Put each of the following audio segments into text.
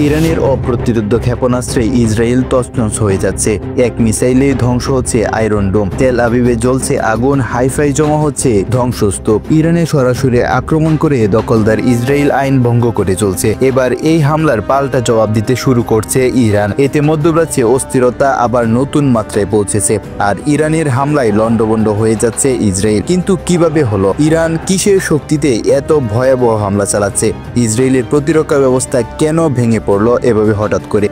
ইরানের অপ্রতিরোধ্য ক্ষেপণাস্ত্রে ইসরায়েল তছনছ হয়ে যাচ্ছে। এক মিসাইলে ধ্বংস হচ্ছে আয়রন ডোম, তেল আবিবে জ্বলছে আগুন, হাইফাই জমা হচ্ছে ধ্বংসস্তূপ। ইরানে সরাসরি আক্রমণ করে দখলদার ইসরায়েল আইন ভঙ্গ করে চলছে। এবার এই হামলার পাল্টা জবাব দিতে শুরু করছে ইরান। এতে মধ্যপ্রাচ্যে অস্থিরতা আবার নতুন মাত্রায় পৌঁছেছে, আর ইরানের হামলায় লন্ডভন্ড হয়ে যাচ্ছে ইসরায়েল। কিন্তু কিভাবে হলো? ইরান কিসের শক্তিতে এত ভয়াবহ হামলা চালাচ্ছে? ইসরায়েলের প্রতিরক্ষা ব্যবস্থা কেন ভেঙে পড়ল এভাবে হঠাৎ করে?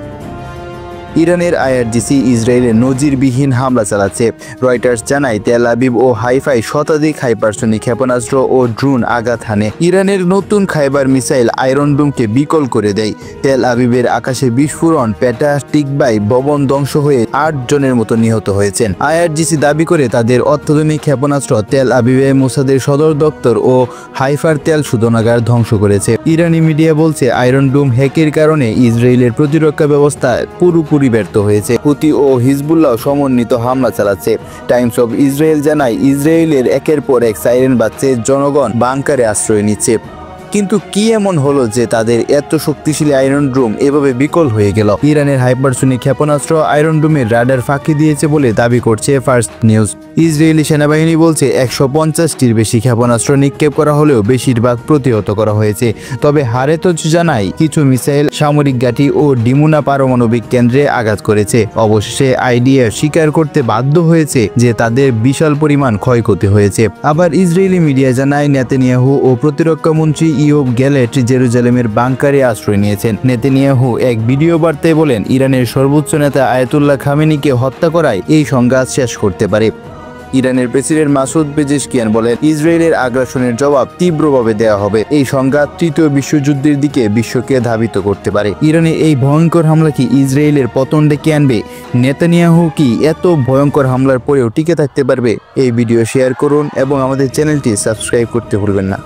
ইরানের আইআরজিসি ইসরায়েলে নজিরবিহীন হামলা চালাচ্ছে। রয়টার্স জানায়, তেল আবিব ও হাইফায় শতাধিক হাইপারসনিক ক্ষেপণাস্ত্র ও ড্রোন আঘাত হানে। ইরানের নতুন খাইবার মিসাইল আয়রন ডোমকে বিকল করে দেয়। তেল আবিবের আকাশে বিস্ফোরণ, পেটা টিকবাই ভবন ধ্বংস হয়ে 8 জনের মতো নিহত হয়েছেন। আইআরজিসি দাবি করে তাদের অত্যাধুনিক ক্ষেপণাস্ত্র তেল আবিবে মোসাদের সদর দপ্তর ও হাইফার তেল শোধনাগার ধ্বংস করেছে। ইরানি মিডিয়া বলছে, আয়রন ডোম হ্যাকের কারণে ইসরায়েলের প্রতিরক্ষা ব্যবস্থা পুরোপুরি ব্যর্থ হয়েছে। হুতি ও হিজবুল্লাহ সমন্বিত হামলা চালাচ্ছে। টাইমস অব ইসরায়েল জানায়, ইসরায়েলের একের পর এক সাইরেন বাজছে, জনগণ বাংকারে আশ্রয় নিচ্ছে। কিন্তু কি এমন হলো যে তাদের এত শক্তিশালী আয়রন ডোম এভাবে বিকল হয়ে গেল? ইরানের হাইপারসনিক ক্ষেপণাস্ত্র আয়রন ডোমের রাডার ফাঁকি দিয়েছে বলে দাবি করছে ফার্স্ট নিউজ। ইসরায়েলি সেনাবাহিনী বলছে 150টির বেশি ক্ষেপণাস্ত্র নিক্ষেপ করা হলেও বেশিরভাগ প্রতিহত করা হয়েছে। তবে হারেতজ জানায়, কিছু মিসাইল সামরিক ঘাঁটি ও ডিমুনা পারমাণবিক কেন্দ্রে আঘাত করেছে। অবশেষে আইডিএফ স্বীকার করতে বাধ্য হয়েছে যে তাদের বিশাল পরিমাণ ক্ষয়ক্ষতি হয়েছে। আবার ইসরায়েলি মিডিয়া জানায়, নেতানিয়াহু ও প্রতিরক্ষা মন্ত্রী ইয়োব গ্যালেট জেরুজালেমের বাংকারে আশ্রয় নিয়েছেন। নেতানিয়াহু এক ভিডিও বার্তায় বলেন, ইরানের সর্বোচ্চ নেতা আয়াতুল্লাহ খামেনিকে হত্যা করায় এই সংঘাত শেষ করতে পারে। ইরানের প্রেসিডেন্ট মাসুদ পেজেশকিয়ান বলেন, ইসরায়েলের আগ্রাসনের জবাব তীব্রভাবে দেওয়া হবে। এই সংঘাত তৃতীয় বিশ্বযুদ্ধের দিকে বিশ্বকে ধাবিত করতে পারে। ইরানের এই ভয়ঙ্কর হামলা কি ইসরায়েলের পতন ডেকে আনবে? নেতানিয়াহু কি এত ভয়ঙ্কর হামলার পরেও টিকে থাকতে পারবে? এই ভিডিও শেয়ার করুন এবং আমাদের চ্যানেলটি সাবস্ক্রাইব করতে ভুলবেন না।